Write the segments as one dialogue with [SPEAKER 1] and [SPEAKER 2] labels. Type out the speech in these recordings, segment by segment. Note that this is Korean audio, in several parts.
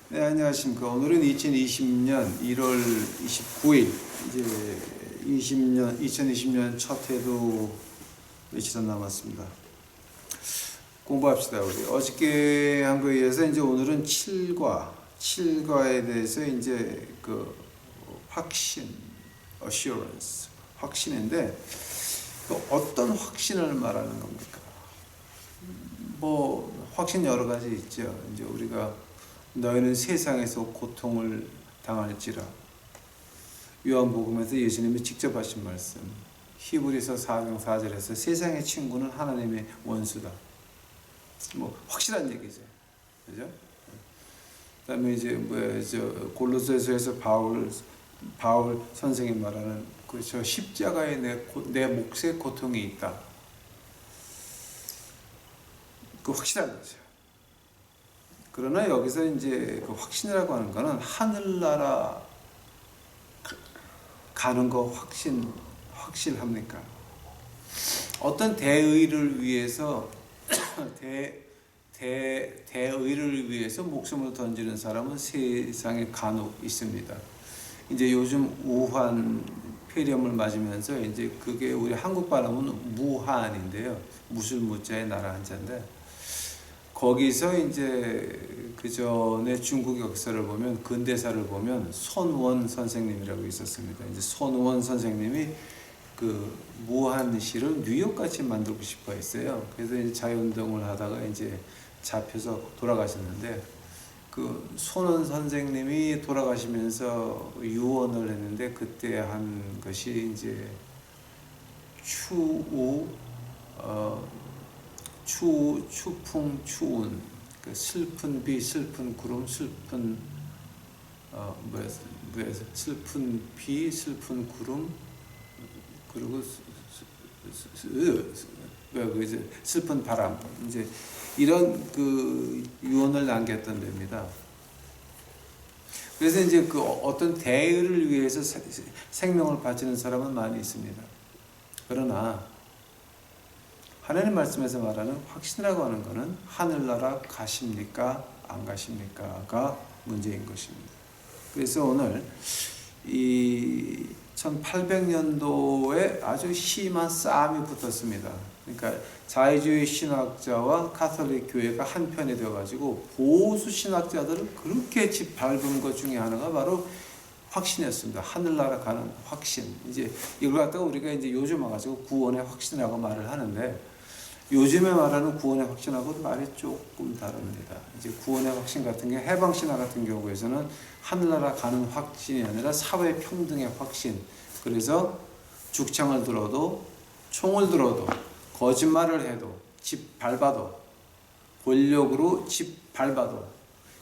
[SPEAKER 1] 네, 안녕하십니까. 오늘은 2020년 1월 29일, 이제 2020년 첫 해도 며칠 안 남았습니다. 공부합시다, 우리. 어저께 한 거에 의해서 이제 오늘은 7과에 대해서 이제 확신, assurance, 확신인데, 어떤 확신을 말하는 겁니까? 뭐, 확신 여러 가지 있죠. 이제 우리가 너희는 세상에서 고통을 당할지라. 요한복음에서 예수님이 직접 하신 말씀. 히브리서 4장 4절에서 세상의 친구는 하나님의 원수다. 뭐 확실한 얘기죠. 그죠? 그다음에 이제 골로새서에서 바울 선생이 말하는 저 십자가에 내 몫의 고통이 있다. 그 확실한 거죠. 그러나 여기서 이제 그 확신이라고 하는 거는 하늘나라 가는 거 확실합니까? 어떤 대의를 위해서 대의를 위해서 목숨을 던지는 사람은 세상에 간혹 있습니다. 이제 요즘 우한 폐렴을 맞으면서 이제 그게 우리 한국 발음은 무한인데요. 무술무자의 나라 한자인데 거기서 이제 그 전에 중국 역사를 보면 근대사를 보면 손원 선생님이라고 있었습니다. 이제 손원 선생님이 그 무한시를 뉴욕같이 만들고 싶어 했어요. 그래서 이제 자유운동을 하다가 이제 잡혀서 돌아가셨는데 그 손원 선생님이 돌아가시면서 유언을 했는데 그때 한 것이 이제 추풍 추운, 그 슬픈 비 슬픈 구름 슬픈 슬픈 비 슬픈 구름 그리고 슬픈 바람, 이제 이런 그 유언을 남겼던 데입니다. 그래서 이제 그 어떤 대의를 위해서 생명을 바치는 사람은 많이 있습니다. 그러나 하나님 말씀에서 말하는 확신이라고 하는 것은 하늘나라 가십니까? 안 가십니까?가 문제인 것입니다. 그래서 오늘 이 1800년도에 아주 심한 싸움이 붙었습니다. 그러니까 자유주의 신학자와 가톨릭 교회가 한편이 되어가지고 보수 신학자들을 그렇게 짓밟은 것 중에 하나가 바로 확신이었습니다. 하늘나라 가는 확신. 이제 이걸 갖다가 우리가 이제 요즘 와가지고 구원의 확신이라고 말을 하는데 요즘에 말하는 구원의 확신하고는 말이 조금 다릅니다. 이제 구원의 확신 같은 게 해방신학 같은 경우에서는 하늘나라 가는 확신이 아니라 사회평등의 확신. 그래서 죽창을 들어도 총을 들어도 거짓말을 해도 집 밟아도 권력으로 집 밟아도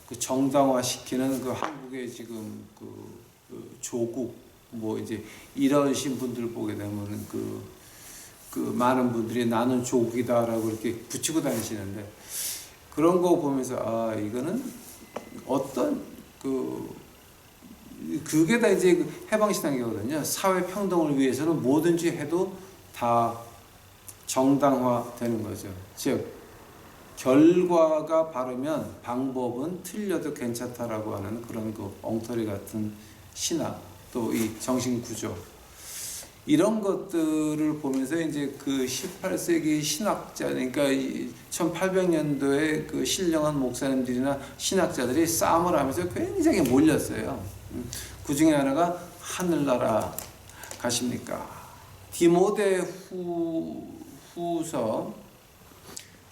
[SPEAKER 1] 그 정당화시키는 그 한국의 지금 그 조국 뭐 이제 이러신 분들 보게 되면 그 많은 분들이 나는 조국이다라고 이렇게 붙이고 다니시는데 그런 거 보면서 아 이거는 어떤 그게 다 이제 해방신학이거든요. 사회 평등을 위해서는 뭐든지 해도 다 정당화되는 거죠. 즉 결과가 바르면 방법은 틀려도 괜찮다라고 하는 그런 그 엉터리 같은 신학 또 이 정신 구조 이런 것들을 보면서 이제 그 18세기 신학자, 그러니까 1800년도에 그 신령한 목사님들이나 신학자들이 싸움을 하면서 굉장히 몰렸어요. 그 중에 하나가 하늘나라 가십니까? 디모데후서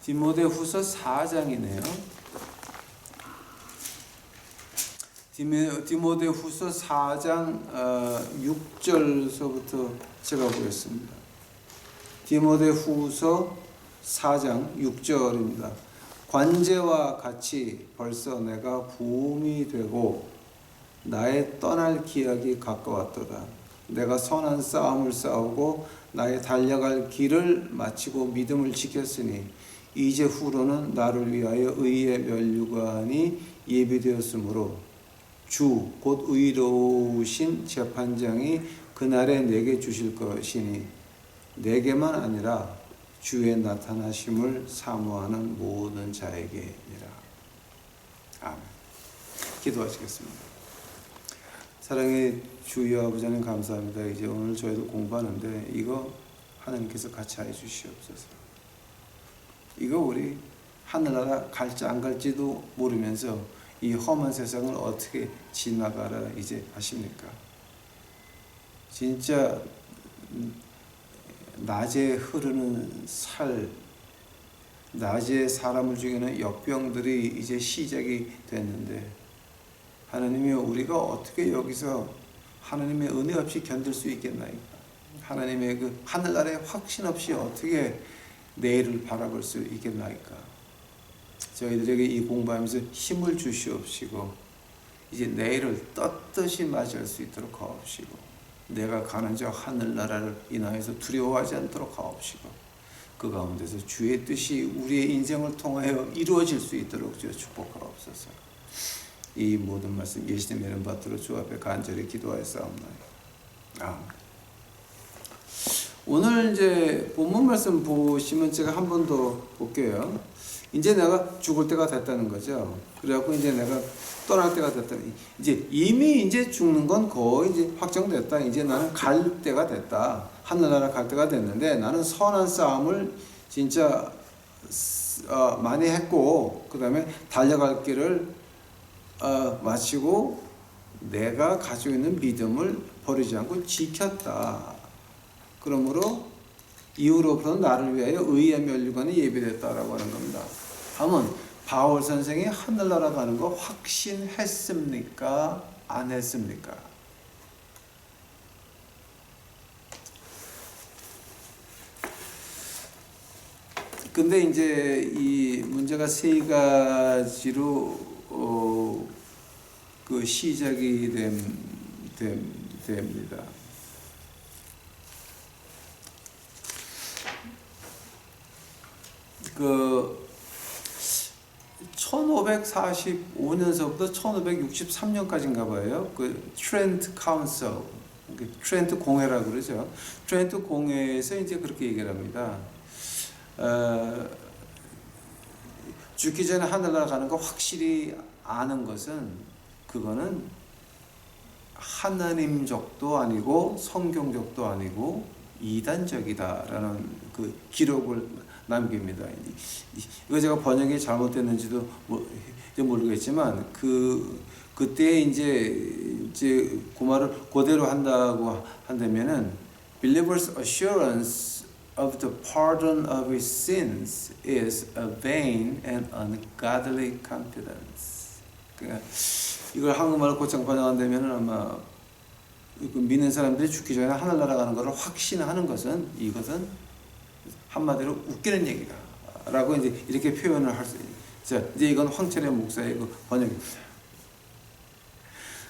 [SPEAKER 1] 4장이네요. 디모데후서 4장 6절서부터 제가 보겠습니다. 디모데후서 4장 6절입니다. 관제와 같이 벌써 내가 부음이 되고 나의 떠날 기약이 가까웠도다. 내가 선한 싸움을 싸우고 나의 달려갈 길을 마치고 믿음을 지켰으니 이제 후로는 나를 위하여 의의 면류관이 예비되었으므로 주 곧 의로우신 재판장이 그날에 내게 주실 것이니 내게만 아니라 주의 나타나심을 사모하는 모든 자에게니라. 아멘. 기도하시겠습니다. 사랑의 주여 아버지 하나님 감사합니다. 이제 오늘 저희도 공부하는데 이거 하나님께서 같이 해 주시옵소서. 이거 우리 하늘나라 갈지 안 갈지도 모르면서 이 험한 세상을 어떻게 지나가라 이제 하십니까? 진짜 낮에 흐르는 살, 낮에 사람을 죽이는 역병들이 이제 시작이 됐는데 하나님이여 우리가 어떻게 여기서 하나님의 은혜 없이 견딜 수 있겠나이까? 하나님의 그 하늘나라의 확신 없이 어떻게 내일을 바라볼 수 있겠나이까? 저희들에게 이 공부하면서 힘을 주시옵시고 이제 내일을 떳떳이 맞이할 수 있도록 하옵시고 내가 가는 저 하늘나라를 인하여서 두려워하지 않도록 하옵시고 그 가운데서 주의 뜻이 우리의 인생을 통하여 이루어질 수 있도록 주여 축복하옵소서. 이 모든 말씀 예수님의 이름 받들어 주 앞에 간절히 기도하였사옵나이다. 아멘. 오늘 이제 본문 말씀 보시면 제가 한 번 더 볼게요. 이제 내가 죽을 때가 됐다는 거죠. 그래갖고 이제 내가 떠날 때가 됐다. 이제 이미 이제 죽는 건 거의 이제 확정됐다. 이제 나는 갈 때가 됐다. 하늘나라 갈 때가 됐는데 나는 선한 싸움을 진짜 많이 했고 그 다음에 달려갈 길을 마치고 내가 가지고 있는 믿음을 버리지 않고 지켰다. 그러므로 이후로부터는 나를 위하여 의의 면류관이 예비됐다라고 하는 겁니다. 다음은 바울 선생이 하늘나라 가는 거 확신했습니까? 안 했습니까? 근데 이제 이 문제가 세 가지로 그 시작이 됩니다. 그 1545년서부터 1563년까지인가 봐요. 그 트렌트 카운슬, 트렌트 공회라고 그러죠. 트렌트 공회에서 이제 그렇게 얘기를 합니다. 죽기 전에 하늘나라 가는 거 확실히 아는 것은 그거는 하나님적도 아니고 성경적도 아니고 이단적이다라는 그 기록을 남깁니다. 이거 제가 번역이 잘못됐는지도 모르겠지만 그때 이제 그 말을 그대로 한다고 한다면은 believers' assurance of the pardon of his sins is a vain and ungodly confidence. 그러니까 이걸 한국말로 곧장 번역한다면은 아마 믿는 사람들이 죽기 전에 하늘나라 가는 것을 확신하는 것은 이것은 한마디로 웃기는 얘기다라고 이제 이렇게 표현을 할 수 있어요. 자, 이제 이건 황철의 목사의 그 번역입니다.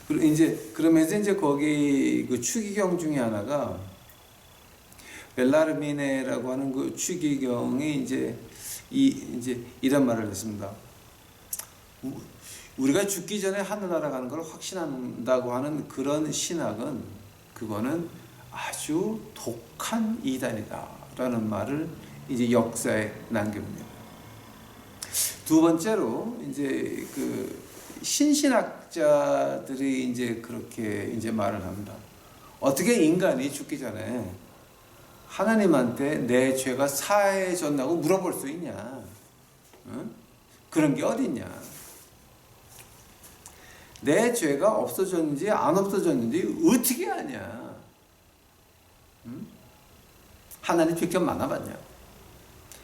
[SPEAKER 1] 그리고 이제 그러면서 이제 거기 그 추기경 중에 하나가 벨라르미네라고 하는 그 추기경이 이제 이런 말을 했습니다. 우리가 죽기 전에 하늘나라 가는 걸 확신한다고 하는 그런 신학은 그거는 아주 독한 이단이다라는 말을 이제 역사에 남깁니다. 두 번째로 이제 그 신신학자들이 이제 그렇게 이제 말을 합니다. 어떻게 인간이 죽기 전에 하나님한테 내 죄가 사해졌다고 물어볼 수 있냐? 응? 그런 게 어딨냐? 내 죄가 없어졌는지 안 없어졌는지 어떻게 아냐? 응? 하나님 직접 만나봤냐?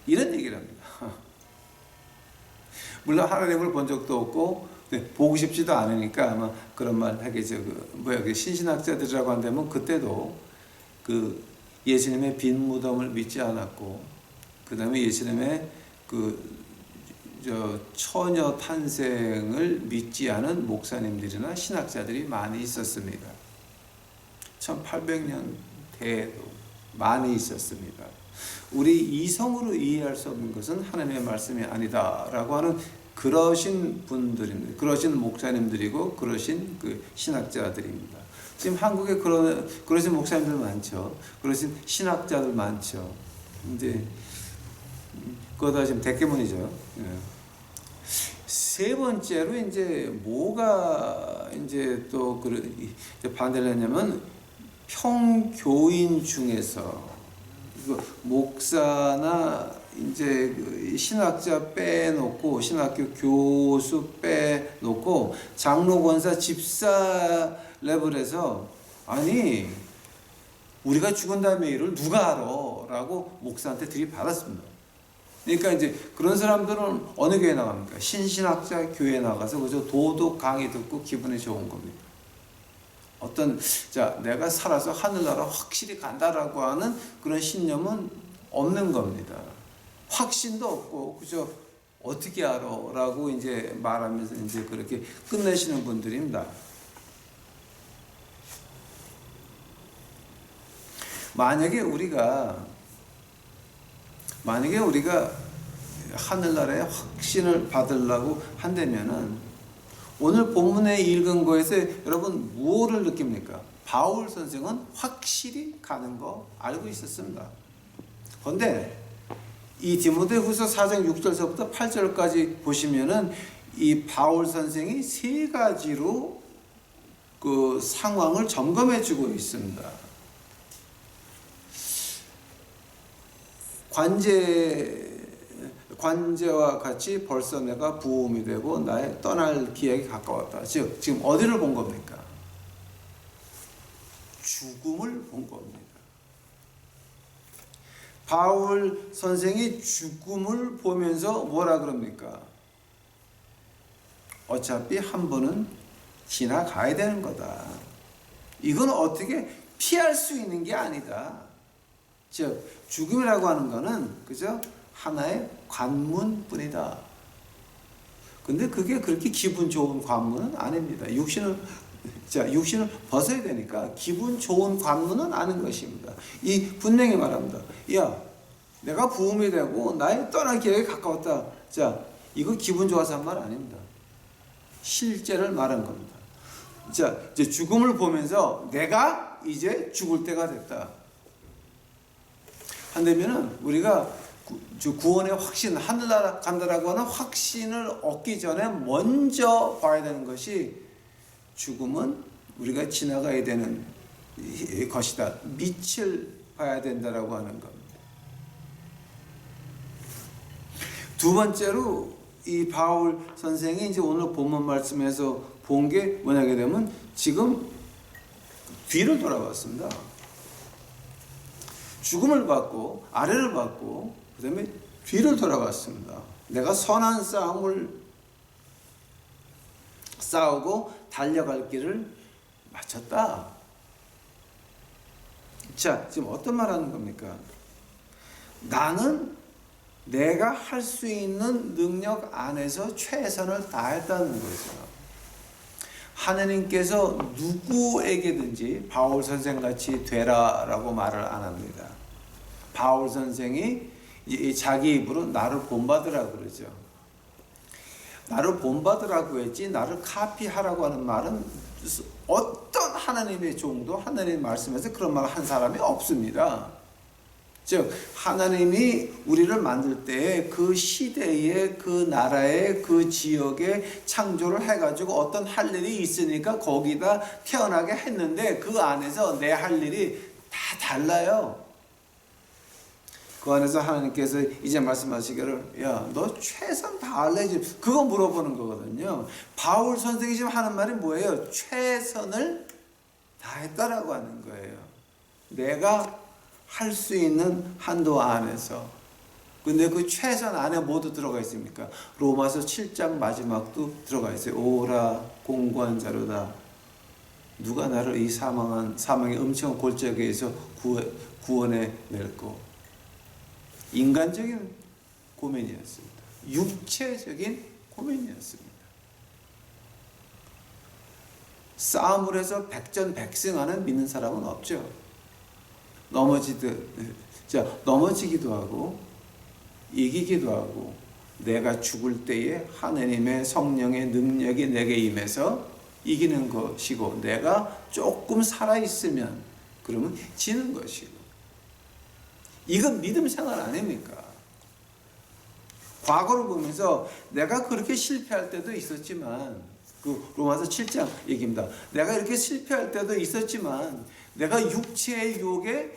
[SPEAKER 1] 이런 얘기를 합니다. 물론 하나님을 본 적도 없고 보고 싶지도 않으니까 아마 그런 말 하겠죠. 그 신신학자들이라고 한다면 그때도 그 예수님의 빈 무덤을 믿지 않았고 그 다음에 예수님의 처녀 탄생을 믿지 않은 목사님들이나 신학자들이 많이 있었습니다. 1800년대에도 많이 있었습니다. 우리 이성으로 이해할 수 없는 것은 하나님의 말씀이 아니다라고 하는 그러신 분들입니다. 그러신 목사님들이고 그러신 그 신학자들입니다. 지금 한국에 그러신 목사님들 많죠. 그러신 신학자들 많죠. 이제 그거 다 지금 대깨문이죠. 세 번째로 이제 뭐가 이제 또 반대를 했냐면 평교인 중에서 목사나 이제 신학자 빼놓고 신학교 교수 빼놓고 장로 권사 집사 레벨에서 아니 우리가 죽은 다음에 일을 누가 알아? 라고 목사한테 들이받았습니다. 그러니까 이제 그런 사람들은 어느 교회 나갑니까? 신신학자 교회에 나가서 그저 도덕 강의 듣고 기분이 좋은 겁니다. 내가 살아서 하늘나라 확실히 간다라고 하는 그런 신념은 없는 겁니다. 확신도 없고 그저 어떻게 알아? 라고 이제 말하면서 이제 그렇게 끝내시는 분들입니다. 만약에 우리가 하늘나라의 확신을 받으려고 한다면은 오늘 본문에 읽은 거에서 여러분 무엇을 느낍니까? 바울 선생은 확실히 가는 거 알고 있었습니다. 그런데 이 디모데후서 4장 6절서부터 8절까지 보시면은 이 바울 선생이 세 가지로 그 상황을 점검해 주고 있습니다. 관제와 같이 벌써 내가 부음이 되고 나의 떠날 기약이 가까웠다. 즉 지금 어디를 본 겁니까? 죽음을 본 겁니다. 바울 선생이 죽음을 보면서 뭐라 그럽니까? 어차피 한 번은 지나가야 되는 거다. 이건 어떻게 피할 수 있는 게 아니다. 즉 죽음이라고 하는 거는 그저 하나의 관문뿐이다. 근데 그게 그렇게 기분 좋은 관문은 아닙니다. 육신을 벗어야 되니까 기분 좋은 관문은 아닌 것입니다. 이 분명히 말합니다. 야, 내가 부음이 되고 나의 떠날 기약이 가까웠다. 자, 이거 기분 좋아서 한 말 아닙니다. 실제를 말한 겁니다. 자, 이제 죽음을 보면서 내가 이제 죽을 때가 됐다. 한다면은 우리가 구원의 확신, 하늘나라 간다라고 하는 확신을 얻기 전에 먼저 봐야 되는 것이 죽음은 우리가 지나가야 되는 것이다. 밑을 봐야 된다라고 하는 겁니다. 두 번째로 이 바울 선생이 이제 오늘 본문 말씀에서 본 게 뭐냐게 되면 지금 뒤를 돌아봤습니다. 죽음을 받고 아래를 받고 그 다음에 뒤를 돌아봤습니다. 내가 선한 싸움을 싸우고 달려갈 길을 마쳤다. 자, 지금 어떤 말 하는 겁니까? 나는 내가 할 수 있는 능력 안에서 최선을 다했다는 거죠. 하느님께서 누구에게든지 바울 선생같이 되라라고 말을 안 합니다. 바울 선생이 자기 입으로 나를 본받으라고 그러죠. 나를 본받으라고 했지 나를 카피하라고 하는 말은 어떤 하나님의 종도 하나님의 말씀에서 그런 말을 한 사람이 없습니다. 즉 하나님이 우리를 만들 때 그 시대에 그 나라에 그 지역에 창조를 해가지고 어떤 할 일이 있으니까 거기다 태어나게 했는데 그 안에서 내 할 일이 다 달라요. 그 안에서 하나님께서 이제 말씀하시기를 야, 너 최선 다할래? 그거 물어보는 거거든요. 바울 선생이 지금 하는 말이 뭐예요? 최선을 다했다라고 하는 거예요. 내가 할 수 있는 한도 안에서. 근데 그 최선 안에 모두 들어가 있습니까? 로마서 7장 마지막도 들어가 있어요. 오라 공고한 자로다. 누가 나를 이 사망의 엄청난 골짜기에서 구원해 낼고. 인간적인 고민이었습니다. 육체적인 고민이었습니다. 싸움을 해서 백전백승하는 믿는 사람은 없죠. 넘어지기도 하고 이기기도 하고 내가 죽을 때에 하나님의 성령의 능력이 내게 임해서 이기는 것이고 내가 조금 살아있으면 그러면 지는 것이고 이건 믿음 생활 아닙니까? 과거를 보면서 내가 그렇게 실패할 때도 있었지만, 그 로마서 7장 얘기입니다. 내가 이렇게 실패할 때도 있었지만, 내가 육체의 유혹에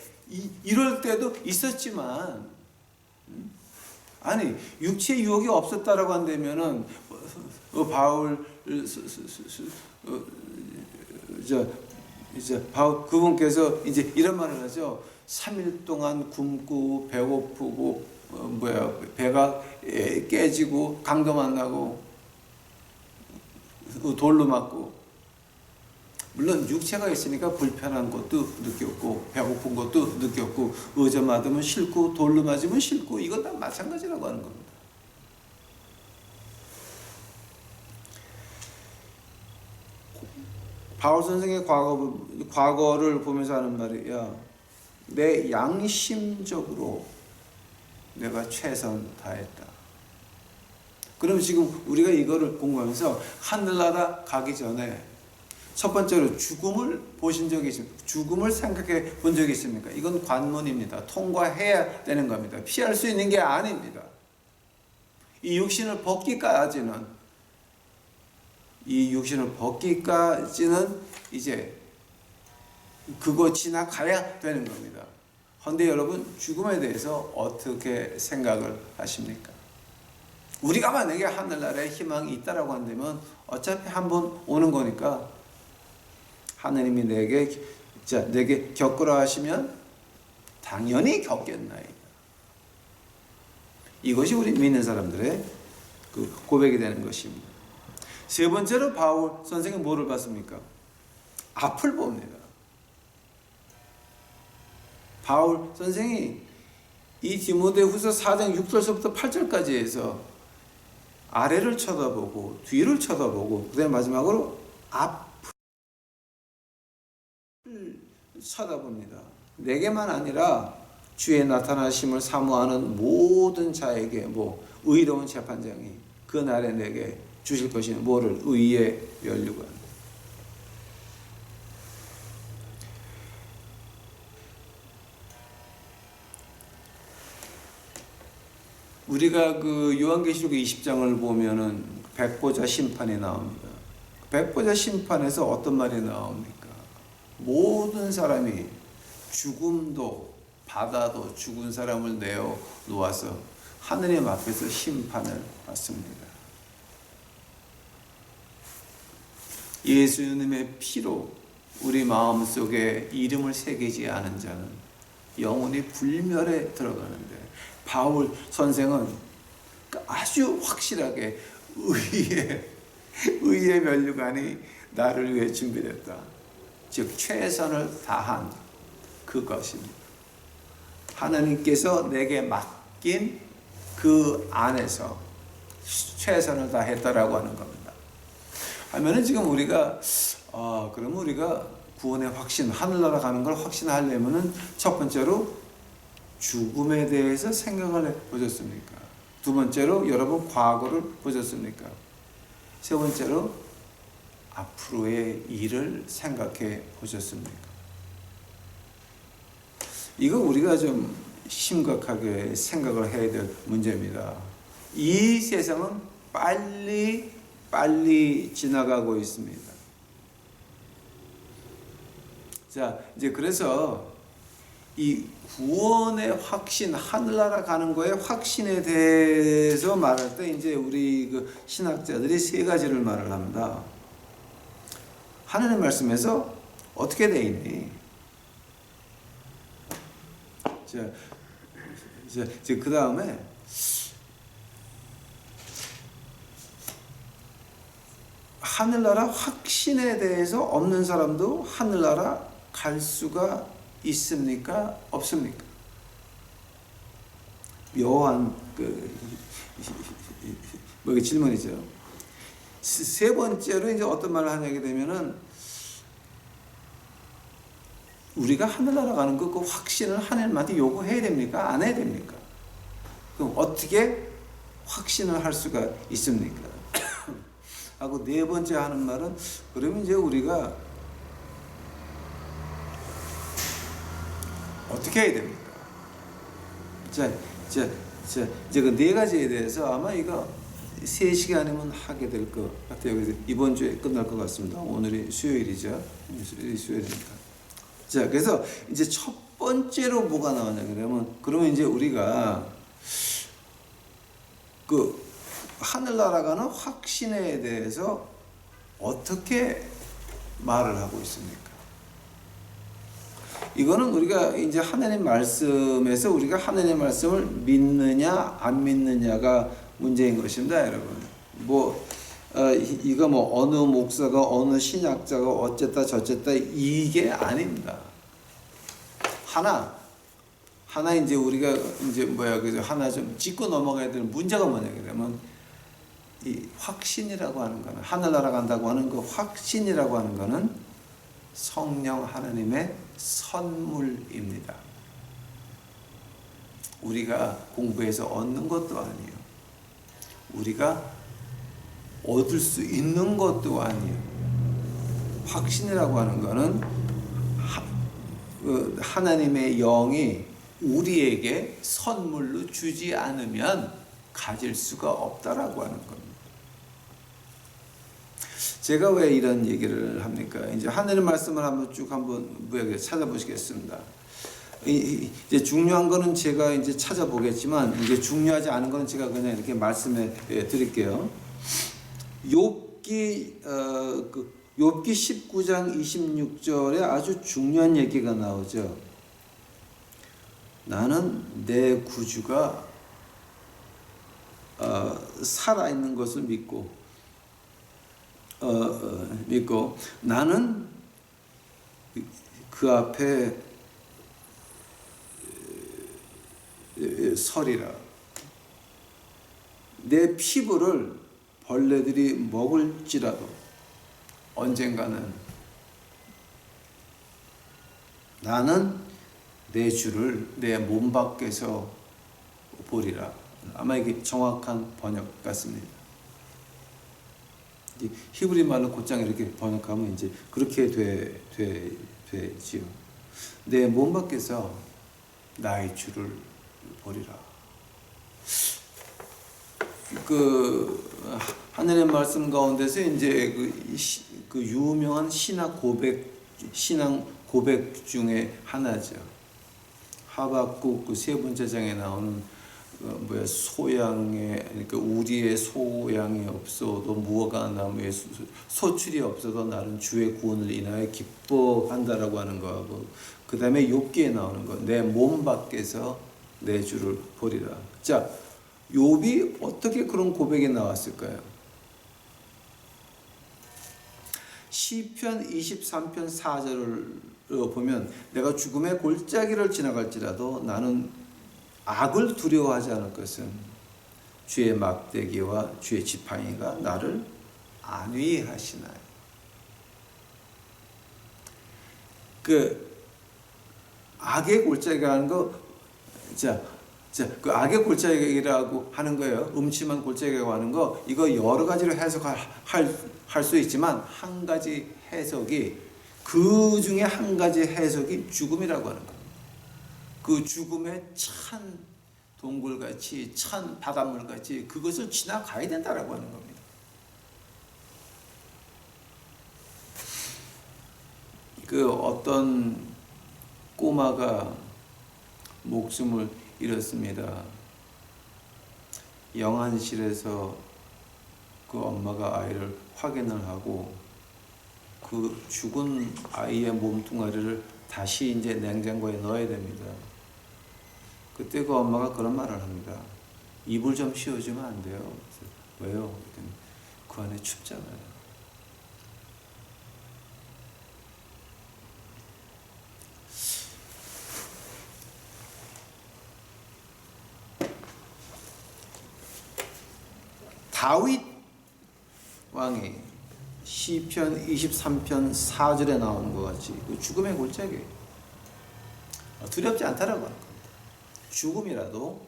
[SPEAKER 1] 이럴 때도 있었지만, 아니 육체의 유혹이 없었다라고 한다면은 바울 이제 바울 그분께서 이제 이런 말을 하죠. 3일 동안 굶고 배고프고 배가 깨지고 강도 만나고 돌로 맞고, 물론 육체가 있으니까 불편한 것도 느꼈고 배고픈 것도 느꼈고 의자 맞으면 싫고 돌로 맞으면 싫고 이건 다 마찬가지라고 하는 겁니다. 바울 선생의 과거를 보면서 하는 말이야. 내 양심적으로 내가 최선 다했다. 그럼 지금 우리가 이거를 공부하면서 하늘나라 가기 전에 첫 번째로 죽음을 보신 적이 있습니까? 죽음을 생각해 본 적이 있습니까? 이건 관문입니다. 통과해야 되는 겁니다. 피할 수 있는 게 아닙니다. 이 육신을 벗기까지는 이제 그거 지나가야 되는 겁니다. 그런데 여러분, 죽음에 대해서 어떻게 생각을 하십니까? 우리가 만약에 하늘나라에 희망이 있다라고 한다면 어차피 한번 오는 거니까 하느님이 내게 겪으라 하시면 당연히 겪겠나이다. 이것이 우리 믿는 사람들의 그 고백이 되는 것입니다. 세 번째로 바울 선생은 뭐를 봤습니까? 앞을 봅니다. 바울 선생이 이 디모데후서 4장 6절서부터 8절까지 해서 아래를 쳐다보고 뒤를 쳐다보고 그다음에 마지막으로 앞을 쳐다봅니다. 내게만 아니라 주의 나타나심을 사모하는 모든 자에게 의로운 재판장이 그 날에 내게 주실 것이는 뭐를? 의의 면류관. 우리가 그 요한계시록 20장을 보면은 백보자 심판이 나옵니다. 백보자 심판에서 어떤 말이 나옵니까? 모든 사람이 죽음도 바다도 죽은 사람을 내어 놓아서 하느님 앞에서 심판을 받습니다. 예수님의 피로 우리 마음속에 이름을 새기지 않은 자는 영원히 불멸에 들어가는데, 바울 선생은 아주 확실하게 의의 면류관이 나를 위해 준비됐다. 즉 최선을 다한 그것입니다. 하나님께서 내게 맡긴 그 안에서 최선을 다했다라고 하는 겁니다. 하면은 지금 우리가 그러면 우리가 구원의 확신, 하늘나라 가는 걸 확신하려면은 첫 번째로 죽음에 대해서 생각을 해보셨습니까? 두 번째로 여러분 과거를 보셨습니까? 세 번째로 앞으로의 일을 생각해 보셨습니까? 이거 우리가 좀 심각하게 생각을 해야 될 문제입니다. 이 세상은 빨리 지나가고 있습니다. 자, 이제 그래서 이 구원의 확신, 하늘나라 가는 거의 확신에 대해서 말할 때 이제 우리 그 신학자들이 세 가지를 말을 합니다. 하나님 말씀에서 어떻게 돼 있니? 이제 그 다음에 하늘나라 확신에 대해서 없는 사람도 하늘나라 갈 수가 있습니까? 없습니까? 묘한 질문이죠. 세 번째로 이제 어떤 말을 하냐게 되면은 우리가 하늘나라 가는 그 확신을 하나님한테 요구해야 됩니까? 안 해야 됩니까? 그럼 어떻게 확신을 할 수가 있습니까? 하고 네 번째 하는 말은 그러면 이제 우리가 어떻게 해야 됩니까? 자, 이제 그 네 가지에 대해서 아마 이거 3시간이면 하게 될 것 같아요. 그래서 이번 주에 끝날 것 같습니다. 오늘이 수요일이죠. 수요일이니까. 자, 그래서 이제 첫 번째로 뭐가 나오냐 그러면 이제 우리가 그 하늘나라 가는 확신에 대해서 어떻게 말을 하고 있습니까? 이거는 우리가 이제 하나님 말씀에서 우리가 하나님 말씀을 믿느냐 안 믿느냐가 문제인 것입니다, 여러분. 이거 어느 목사가 어느 신학자가 어쨌다 저쨌다 이게 아닙니다. 하나 이제 우리가 이제 하나 좀 짚고 넘어가야 되는 문제가 뭐냐 그러면 이 확신이라고 하는 거는 하늘나라 간다고 하는 그 확신이라고 하는 거는 성령 하나님의 선물입니다. 우리가 공부해서 얻는 것도 아니에요. 우리가 얻을 수 있는 것도 아니에요. 확신이라고 하는 거는 하나님의 영이 우리에게 선물로 주지 않으면 가질 수가 없다라고 하는 겁니다. 제가 왜 이런 얘기를 합니까? 이제 하늘의 말씀을 한번 찾아보시겠습니다. 이제 중요한 거는 제가 이제 찾아보겠지만 이제 중요하지 않은 거는 제가 그냥 이렇게 말씀해 드릴게요. 욥기 19장 26절에 아주 중요한 얘기가 나오죠. 나는 내 구주가 살아있는 것을 믿고 나는 그 앞에 서리라. 내 피부를 벌레들이 먹을지라도 언젠가는 나는 내 주를 내 몸 밖에서 보리라. 아마 이게 정확한 번역 같습니다. 히브리 말로 곧장 이렇게 번역하면 이제 그렇게 되지요. 내 몸 밖에서 나의 주를 보리라. 하늘의 말씀 가운데서 이제 그 유명한 신앙 고백 중에 하나죠. 하박국 그 세 번째 장에 나오는 그러니까 우리의 소양이 없어도 무화과 나무에 소출이 없어도 나는 주의 구원을 인하여 기뻐한다라고 하는 거하고 그 다음에 욥기에 나오는 거 내 몸 밖에서 내 주를 보리라. 자, 욥이 어떻게 그런 고백이 나왔을까요? 시편 23편 4절을 보면 내가 죽음의 골짜기를 지나갈지라도 나는 악을 두려워하지 않을 것은 주의 막대기와 주의 지팡이가 나를 안위하시나요. 악의 골짜기라는 거, 그 악의 골짜기라고 하는 거예요. 음침한 골짜기라고 하는 거, 이거 여러 가지로 해석할 수 있지만 한 가지 해석이, 그 중에 한 가지 해석이 죽음이라고 하는 겁니다. 그 죽음의 찬 동굴같이 찬 바닷물같이 그것을 지나가야 된다라고 하는 겁니다. 어떤 꼬마가 목숨을 잃었습니다. 영안실에서 그 엄마가 아이를 확인을 하고 그 죽은 아이의 몸뚱아리를 다시 이제 냉장고에 넣어야 됩니다. 그때 그 엄마가 그런 말을 합니다. 이불 좀 씌워주면 안 돼요? 왜요? 그 안에 춥잖아요. 다윗 왕이 시편 23편 4절에 나오는 것 같이 그 죽음의 골짜기 두렵지 않다라고 하는 겁니다. 죽음이라도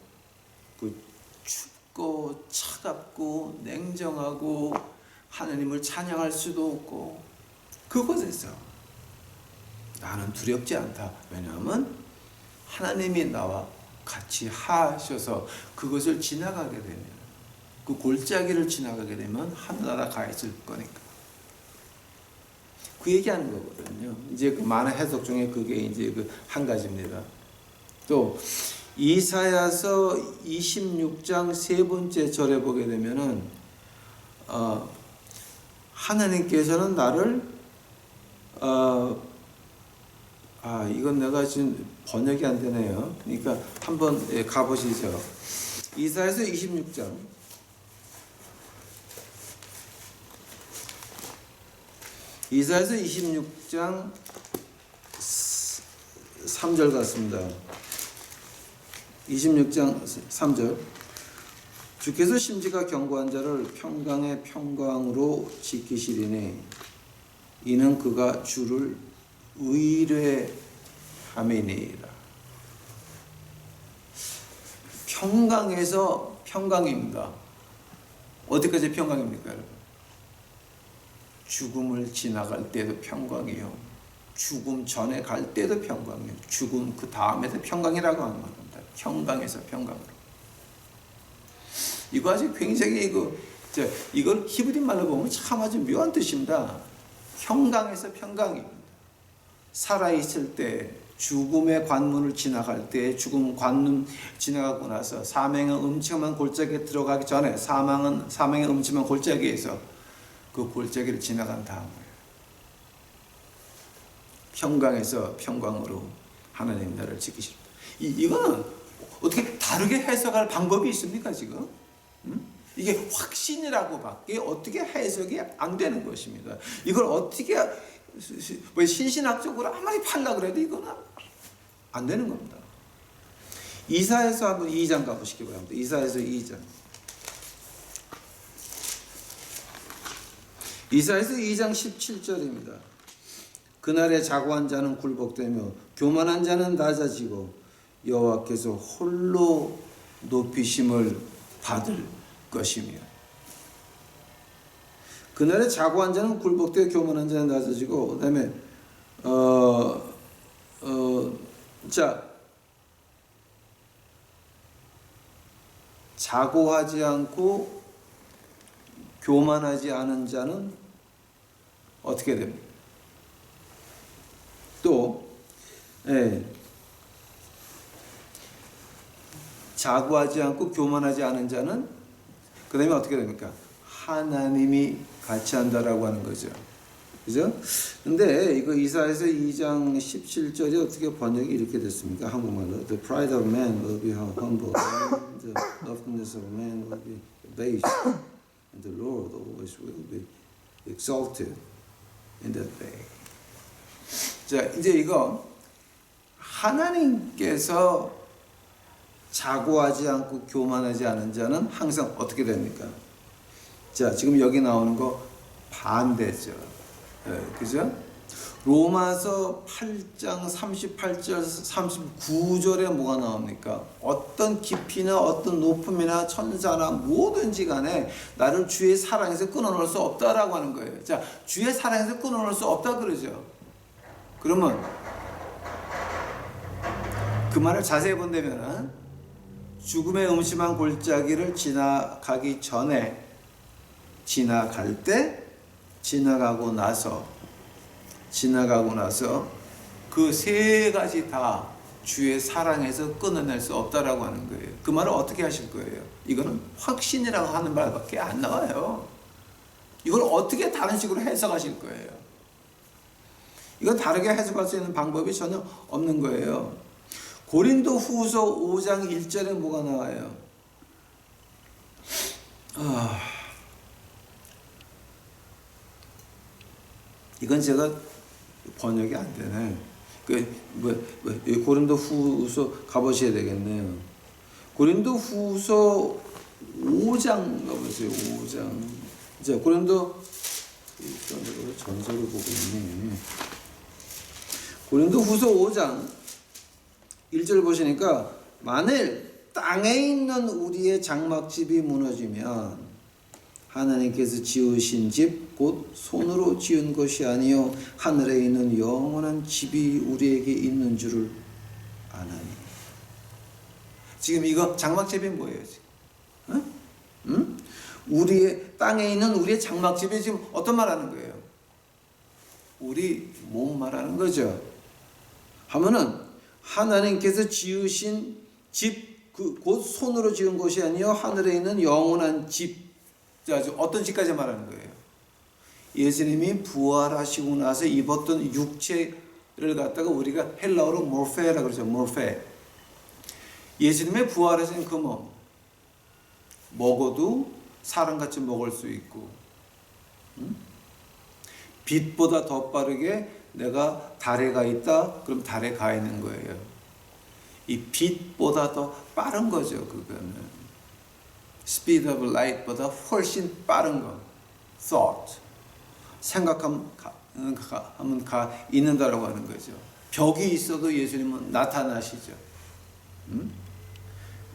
[SPEAKER 1] 그 춥고 차갑고 냉정하고 하나님을 찬양할 수도 없고 그곳에서 나는 두렵지 않다. 왜냐하면 하나님이 나와 같이 하셔서 그것을 지나가게 되면, 그 골짜기를 지나가게 되면 하늘나라 가 있을 거니까. 그 얘기하는 거거든요. 이제 그 많은 해석 중에 그게 이제 그 한 가지입니다. 또 이사야서 26장 세 번째 절에 보게 되면은 하나님께서는 나를 이건 내가 지금 번역이 안 되네요. 그러니까 한번 가보시죠. 이사야서 26장 3절 같습니다. 26장 3절. 주께서 심지가 견고한 자를 평강의 평강으로 지키시리니 이는 그가 주를 의뢰함이니라. 평강에서 평강입니다. 어디까지 평강입니까, 여러분? 죽음을 지나갈 때도 평강이요, 죽음 전에 갈 때도 평강이요, 죽음 그 다음에도 평강이라고 하는 겁니다. 평강에서 평강으로. 이거 아주 굉장히 이걸 히브리 말로 보면 참 아주 묘한 뜻입니다. 평강에서 평강입니다. 살아있을 때, 죽음의 관문을 지나갈 때, 죽음 관문 지나가고 나서 사망의 음침한 골짜기에 들어가기 전에, 사망의 음침한 골짜기에서 그 골짜기를 지나간 다음에 평강에서 평강으로 하나님 나라를 지키십니다. 이거는 어떻게 다르게 해석할 방법이 있습니까, 지금? 이게 확신이라고 밖에 어떻게 해석이 안 되는 것입니다. 이걸 어떻게 신신학적으로 아무리 팔라 그래도 이거는 안 되는 겁니다. 이사야서 한번 2장 가보시기 바랍니다. 이사야서 2장. 이사야서 2장 17절입니다. 그날에 자고한 자는 굴복되며 교만한 자는 낮아지고 여호와께서 홀로 높이심을 받을 것이며. 그날에 자고한 자는 굴복되어 교만한 자는 낮아지고, 그 다음에 자고하지 않고 교만하지 않은 자는 어떻게 됩니까? 또 자고하지 않고 교만하지 않은 자는 그 다음에 어떻게 됩니까? 하나님이 같이 한다라고 하는 거죠. 그죠? 근데 이거 이사야서 2장 17절이 어떻게 번역이 이렇게 됐습니까? 한국말로. The pride of man will be humbled, and the loftiness of man will be abased, and the Lord always will be exalted in that day. 자, 이제 이거 하나님께서 자고하지 않고 교만하지 않은 자는 항상 어떻게 됩니까? 자, 지금 여기 나오는 거 반대죠. 그죠? 로마서 8장 38절 39절에 뭐가 나옵니까? 어떤 깊이나 어떤 높음이나 천사나 뭐든지 간에 나를 주의 사랑에서 끊어놓을 수 없다라고 하는 거예요. 자, 주의 사랑에서 끊어놓을 수 없다 그러죠. 그러면 그 말을 자세히 본다면은 죽음의 음침한 골짜기를 지나가기 전에, 지나갈 때, 지나가고 나서 그 세 가지 다 주의 사랑에서 끊어낼 수 없다라고 하는 거예요. 그 말을 어떻게 하실 거예요? 이거는 확신이라고 하는 말밖에 안 나와요. 이걸 어떻게 다른 식으로 해석하실 거예요? 이건 다르게 해석할 수 있는 방법이 전혀 없는 거예요. 고린도 후서 5장 1절에 뭐가 나와요? 이건 제가 번역이 안 되네. 고린도 후서 가보셔야 되겠네요. 고린도 후서 5장 가보세요. 5장. 자, 고린도 전서를 보고 있네. 고린도 후서 5장 1절 보시니까, 만일 땅에 있는 우리의 장막집이 무너지면 하나님께서 지으신 집 곧 손으로 지은 것이 아니요 하늘에 있는 영원한 집이 우리에게 있는 줄을 아나니. 지금 이거 장막집이 뭐예요 지금? 응? 응? 우리의 땅에 있는 우리의 장막집이 지금 어떤 말하는 거예요? 우리 몸 말하는 거죠. 하면은 하나님께서 지으신 집, 곧 손으로 지은 곳이 아니요 하늘에 있는 영원한 집. 어떤 집까지 말하는 거예요? 예수님이 부활하시고 나서 입었던 육체를 갖다가 우리가 헬라어로 모르페라고 그러죠. 모르페. 예수님의 부활하신 그 몸 먹어도 사람같이 먹을 수 있고, 빛보다 더 빠르게 내가 달에 가 있다 그럼 달에 가 있는 거예요. 이 빛보다 더 빠른 거죠. 그거는 speed of light보다 훨씬 빠른 거. thought 생각하면 가 있는다라고 하는 거죠. 벽이 있어도 예수님은 나타나시죠.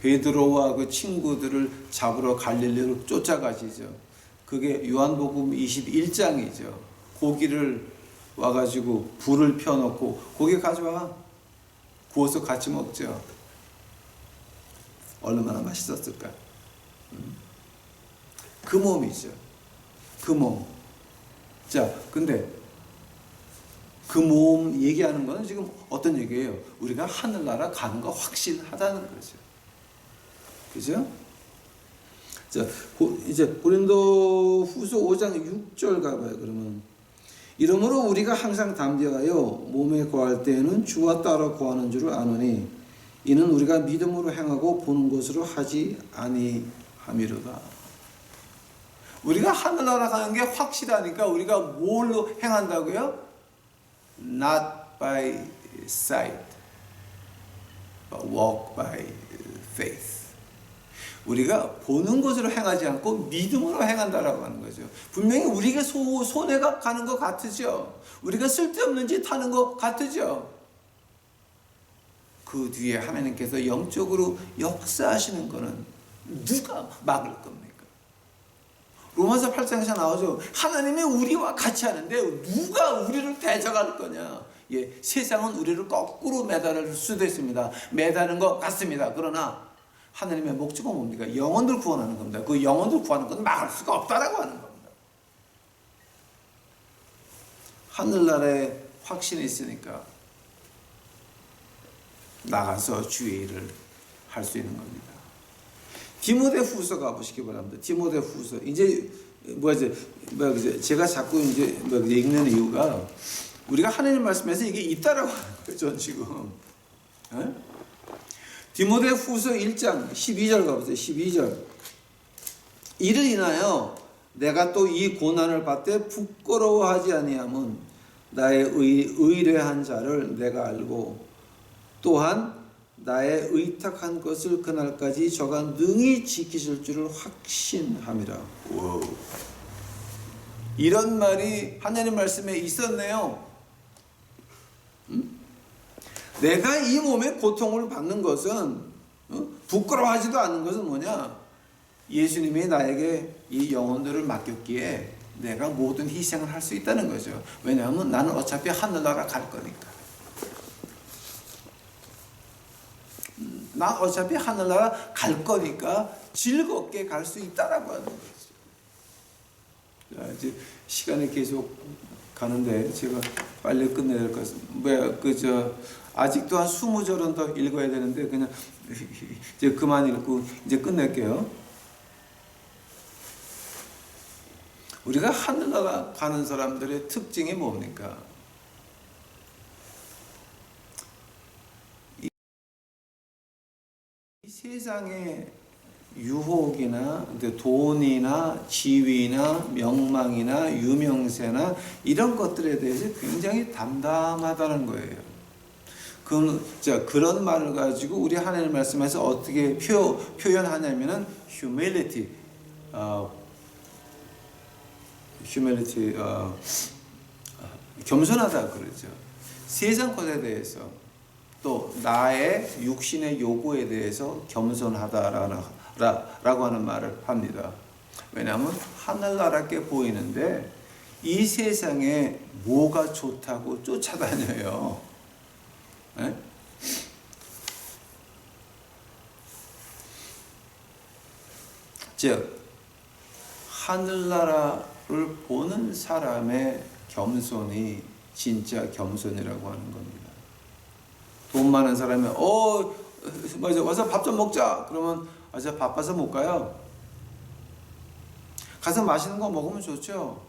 [SPEAKER 1] 베드로와 그 친구들을 잡으러 갈릴리로 쫓아가시죠. 그게 요한복음 21장이죠. 고기를 와가지고 불을 펴놓고 고기 가져와 구워서 같이 먹죠. 얼마나 맛있었을까. 그 몸이죠. 그 몸. 자, 근데 그 몸 얘기하는 건 지금 어떤 얘기예요? 우리가 하늘나라 가는 거 확신하다는 거죠. 그죠? 자, 이제 고린도 후서 5장 6절 가봐요. 그러면 이러므로 우리가 항상 담대하여 몸에 거할 때에는 주와 따라 거하는 줄을 아노니 이는 우리가 믿음으로 행하고 보는 것으로 하지 아니함이로다. 우리가 하늘나라 가는 게 확실하니까 우리가 뭘로 행한다고요? Not by sight, but walk by faith. 우리가 보는 것으로 행하지 않고 믿음으로 행한다라고 하는 거죠. 분명히 우리가 손해가 가는 것 같으죠. 우리가 쓸데없는 짓 하는 것 같으죠. 그 뒤에 하나님께서 영적으로 역사하시는 것은 누가 막을 겁니까? 로마서 8장에서 나오죠. 하나님이 우리와 같이 하는데 누가 우리를 대적할 거냐? 예, 세상은 우리를 거꾸로 매달을 수도 있습니다. 매다는 것 같습니다. 그러나 하나님의 목적은 뭡니까? 영혼들 구원하는 겁니다. 그 영혼들 구하는 건 막을 수가 없다라고 하는 겁니다. 하늘나라에 확신이 있으니까 나가서 주의 일을 할 수 있는 겁니다. 디모데후서 가보시기 바랍니다. 디모데후서 이제 제가 자꾸 이제 읽는 이유가 우리가 하나님 말씀에서 이게 있다라고 하는 거죠 지금. 에? 디모데후서 1장 12절 가보세요. 12절. 이를 인하여 내가 또 이 고난을 받되 부끄러워하지 아니함은 나의 의뢰한 자를 내가 알고 또한 나의 의탁한 것을 그날까지 저가 능히 지키실 줄을 확신함이라. 오. 이런 말이 하나님 말씀에 있었네요. 내가 이 몸의 고통을 받는 것은 부끄러워하지도 않는 것은 뭐냐? 예수님이 나에게 이 영혼들을 맡겼기에 내가 모든 희생을 할 수 있다는 거죠. 왜냐하면 나는 어차피 하늘나라 갈 거니까. 나 어차피 하늘나라 갈 거니까 즐겁게 갈 수 있다라고 하는 거죠. 자, 이제 시간이 계속 가는데 제가 빨리 끝내야 될 것 같습니다. 아직도 한 20절은 더 읽어야 되는데 그냥 이제 그만 읽고 이제 끝낼게요. 우리가 하늘나라 가는 사람들의 특징이 뭡니까? 이 세상의 유혹이나 돈이나 지위나 명망이나 유명세나 이런 것들에 대해서 굉장히 담담하다는 거예요. 그런 말을 가지고 우리 하나님 말씀에서 어떻게 표현하냐면은 humility, 겸손하다 그러죠. 세상 것에 대해서 또 나의 육신의 요구에 대해서 겸손하다라고 하는 말을 합니다. 왜냐하면 하늘나라께 보이는데 이 세상에 뭐가 좋다고 쫓아다녀요. 네? 즉 하늘나라를 보는 사람의 겸손이 진짜 겸손이라고 하는 겁니다. 돈 많은 사람이 맞아, 와서 밥 좀 먹자 그러면 저 바빠서 못 가요. 가서 맛있는 거 먹으면 좋죠.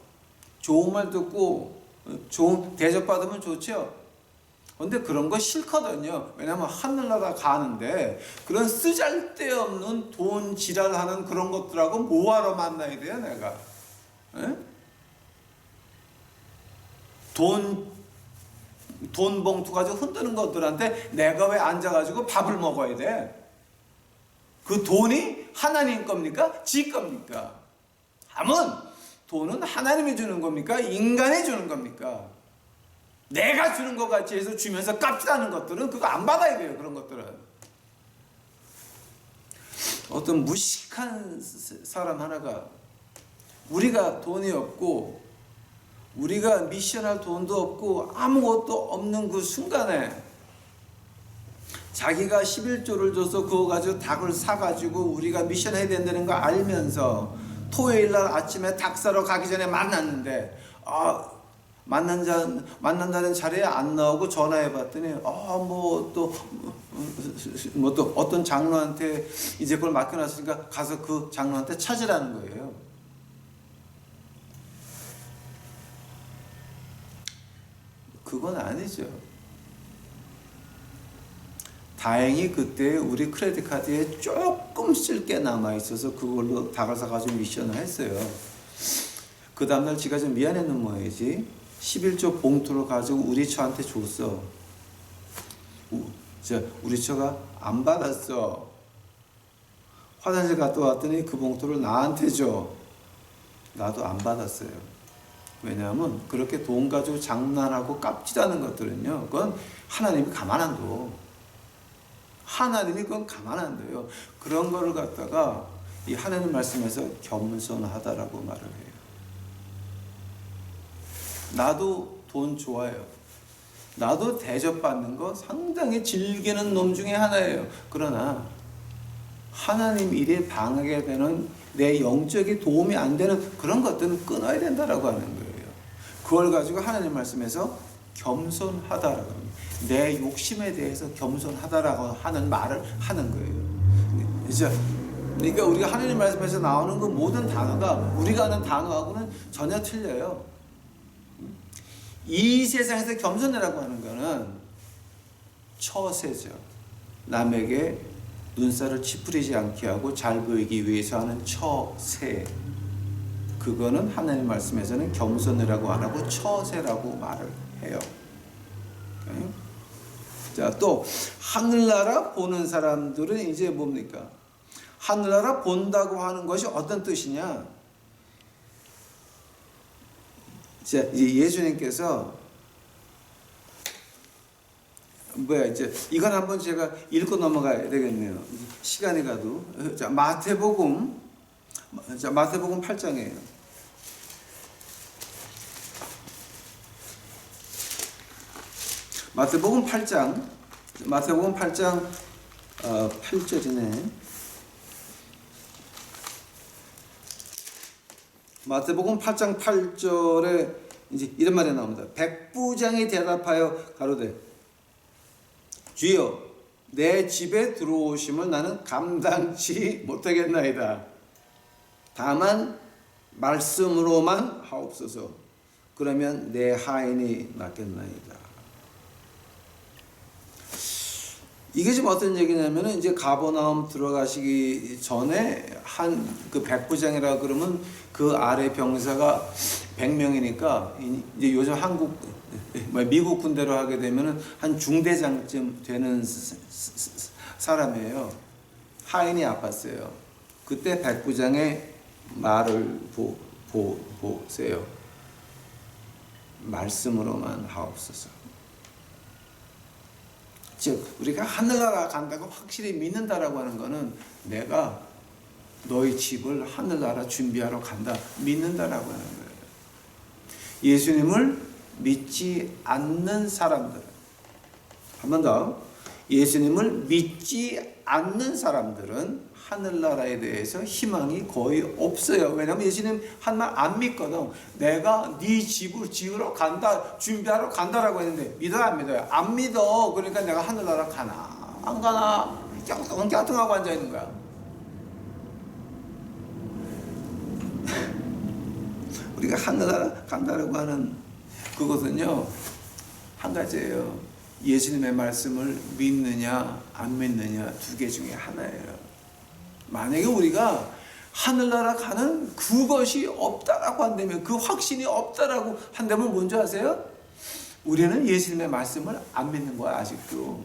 [SPEAKER 1] 좋은 말 듣고 좋은 대접 받으면 좋죠. 근데 그런 거 싫거든요. 왜냐면 하늘나라 가는데 그런 쓰잘데없는 돈 지랄하는 그런 것들하고 뭐하러 만나야 돼요, 내가? 에? 돈 봉투 가지고 흔드는 것들한테 내가 왜 앉아가지고 밥을 먹어야 돼? 그 돈이 하나님 겁니까? 지 겁니까? 하면 돈은 하나님이 주는 겁니까? 인간이 주는 겁니까? 내가 주는 것 같이 해서 주면서 깝치다는 것들은 그거 안 받아야 돼요. 그런 것들은. 어떤 무식한 사람 하나가 우리가 돈이 없고 우리가 미션할 돈도 없고 아무것도 없는 그 순간에 자기가 11조를 줘서 그거 가지고 닭을 사가지고 우리가 미션 해야 된다는 거 알면서 토요일날 아침에 닭 사러 가기 전에 만났는데 만난다는 자리에 안 나오고 전화해 봤더니 또 어떤 장로한테 이제 그걸 맡겨놨으니까 가서 그 장로한테 찾으라는 거예요. 그건 아니죠. 다행히 그때 우리 크레딧 카드에 조금 쓸 게 남아 있어서 그걸로 닭을 사가지고 미션을 했어요. 그 다음날 지가 좀 미안했는 모양이지. 11조 봉투를 가지고 우리 처한테 줬어. 우리 처가 안 받았어. 화장실 갔다 왔더니 그 봉투를 나한테 줘. 나도 안 받았어요. 왜냐하면 그렇게 돈 가지고 장난하고 깝치다는 것들은요, 그건 하나님이 가만 안 둬. 하나님이 그건 가만 안 둬요. 그런 거를 갖다가 이 하나님 말씀에서 겸손하다라고 말을 해요. 나도 돈 좋아해요. 나도 대접받는 거 상당히 즐기는 놈 중에 하나예요. 그러나 하나님 일에 방하게 되는 내 영적인 도움이 안 되는 그런 것들은 끊어야 된다라고 하는 거예요. 그걸 가지고 하나님 말씀에서 겸손하다라고 합니다. 내 욕심에 대해서 겸손하다라고 하는 말을 하는 거예요. 그러니까 우리가 하나님 말씀에서 나오는 그 모든 단어가 우리가 아는 단어하고는 전혀 틀려요. 이 세상에서 겸손이라고 하는 거는 처세죠. 남에게 눈살을 찌푸리지 않게 하고 잘 보이기 위해서 하는 처세. 그거는 하나님 말씀에서는 겸손이라고 안 하고 처세라고 말을 해요. 오케이? 자, 또 하늘나라 보는 사람들은 이제 뭡니까? 하늘나라 본다고 하는 것이 어떤 뜻이냐? 자, 이제 예수님께서 이건 한번 제가 읽고 넘어가야 되겠네요. 시간이 가도. 자, 마태복음 8장이에요. 마태복음 8장 8절이네. 마태복음 8장 8절에 이제 이런 말이 나옵니다. 백부장이 대답하여 가로되 주여 내 집에 들어오심을 나는 감당치 못하겠나이다. 다만 말씀으로만 하옵소서. 그러면 내 하인이 낫겠나이다. 이게 지금 어떤 얘기냐면은 이제 가버나움 들어가시기 전에 한 그 백부장이라 그러면 그 아래 병사가 100명이니까 이제 요즘 미국 군대로 하게 되면은 한 중대장쯤 되는 사람이에요. 하인이 아팠어요. 그때 백부장의 말을 보세요. 말씀으로만 하옵소서. 즉 우리가 하늘나라 간다고 확실히 믿는다라고 하는 것은 내가 너희 집을 하늘나라 준비하러 간다 믿는다라고 하는 거예요. 예수님을 믿지 않는 사람들, 한 번 더, 예수님을 믿지 않는 사람들은 하늘나라에 대해서 희망이 거의 없어요. 왜냐하면 예수님 한 말 안 믿거든. 내가 네 집을 지으러 간다, 준비하러 간다라고 했는데 믿어요, 안 믿어요? 안 믿어. 그러니까 내가 하늘나라 가나 안 가나 엉뚱하고 앉아 있는 거야. 우리가 하늘나라 간다라고 하는 그것은요 한 가지예요. 예수님의 말씀을 믿느냐 안 믿느냐 두 개 중에 하나예요. 만약에 우리가 하늘나라 가는 그것이 없다라고 한다면, 그 확신이 없다라고 한다면 뭔지 아세요? 우리는 예수님의 말씀을 안 믿는 거야 아직도.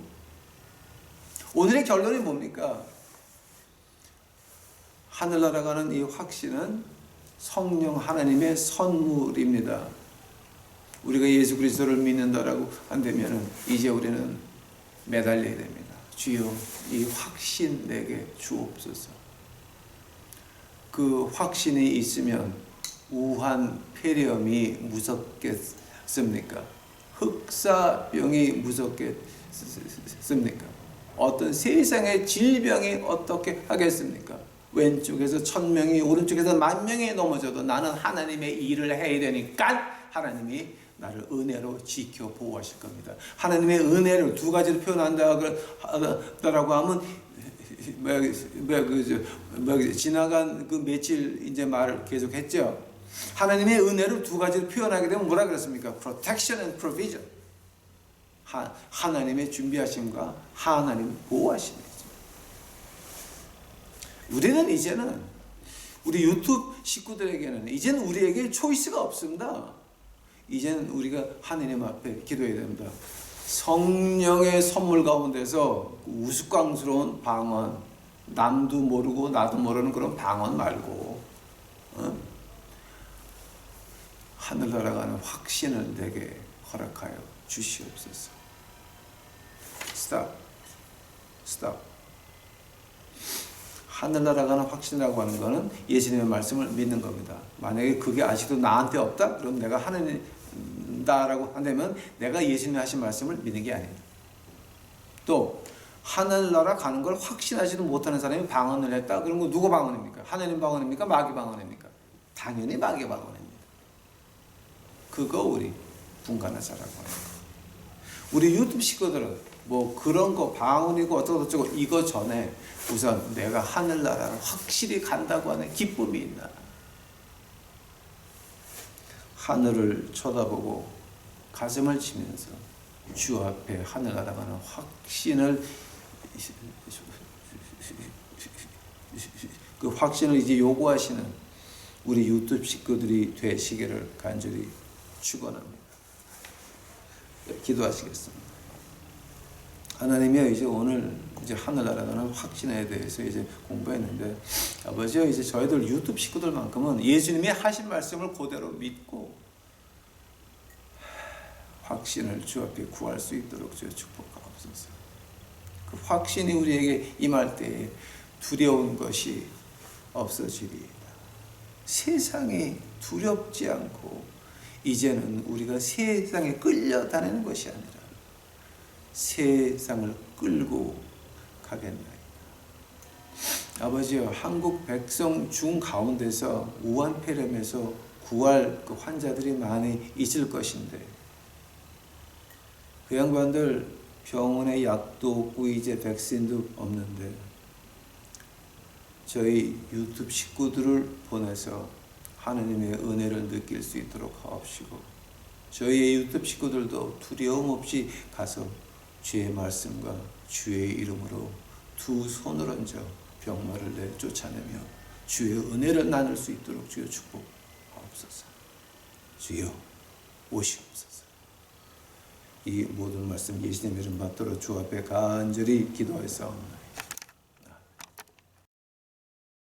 [SPEAKER 1] 오늘의 결론이 뭡니까? 하늘나라 가는 이 확신은 성령 하나님의 선물입니다. 우리가 예수 그리스도를 믿는다라고 한다면 이제 우리는 매달려야 됩니다. 주여 이 확신 내게 주옵소서. 그 확신이 있으면 우한 폐렴이 무섭겠습니까? 흑사병이 무섭겠습니까? 어떤 세상의 질병이 어떻게 하겠습니까? 왼쪽에서 1000명이 오른쪽에서 10,000명이 넘어져도 나는 하나님의 일을 해야 되니까 하나님이 나를 은혜로 지켜 보호하실 겁니다. 하나님의 은혜를 두 가지로 표현한다라고 하면 지나간 그 며칠 이제 말을 계속했죠. 하나님의 은혜를 두 가지로 표현하게 되면 뭐라 그랬습니까? Protection and provision. 하나님의 준비하심과 하나님 보호하심이죠. 우리는 이제는 우리 유튜브 식구들에게는 이제는 우리에게 초이스가 없습니다. 이제는 우리가 하느님 앞에 기도해야 됩니다. 성령의 선물 가운데서 우스꽝스러운 방언, 남도 모르고 나도 모르는 그런 방언 말고 하늘나라 가는 확신을 내게 허락하여 주시옵소서. 스탑. 하늘나라 가는 확신이라고 하는 것은 예수님의 말씀을 믿는 겁니다. 만약에 그게 아직도 나한테 없다? 그럼 내가 하느님다라고 한다면 내가 예수님이 하신 말씀을 믿는 게 아닙니다. 또 하늘나라 가는 걸 확신하지도 못하는 사람이 방언을 했다? 그런 거 누구 방언입니까? 하느님 방언입니까? 마귀 방언입니까? 당연히 마귀 방언입니다. 그거 우리 분간하자라고 합니다. 우리 유튜브 식구들은 뭐 그런 거 방언이고 어쩌고 이거 전에 우선 내가 하늘나라를 확실히 간다고 하는 기쁨이 있나. 하늘을 쳐다보고 가슴을 치면서 주 앞에 하늘나라 가는 확신을 그 확신을 이제 요구하시는 우리 유튜브 식구들이 되시기를 간절히 축원합니다. 기도하시겠습니다. 하나님이여, 이제 오늘 이제 하늘나라 가는 확신에 대해서 이제 공부했는데, 아버지여, 이제 저희들 유튜브 식구들만큼은 예수님이 하신 말씀을 그대로 믿고 확신을 주 앞에 구할 수 있도록 주여 축복하옵소서. 그 확신이 우리에게 임할 때에 두려운 것이 없어지리이다. 세상이 두렵지 않고 이제는 우리가 세상에 끌려다니는 것이 아니라 세상을 끌고 가겠나이다. 아버지여, 한국 백성 중 가운데서 우한폐렴에서 구할 그 환자들이 많이 있을 것인데, 그 양반들 병원에 약도 없고 이제 백신도 없는데 저희 유튜브 식구들을 보내서 하나님의 은혜를 느낄 수 있도록 하옵시고, 저희의 유튜브 식구들도 두려움 없이 가서 주의 말씀과 주의 이름으로 두 손을 얹어 병마를 내쫓아내며 주의 은혜를 나눌 수 있도록 주여 축복하옵소서. 주여 오시옵소서. 이 모든 말씀 예수님의 이름 받들어 주 앞에 간절히 기도하였사옵나이다.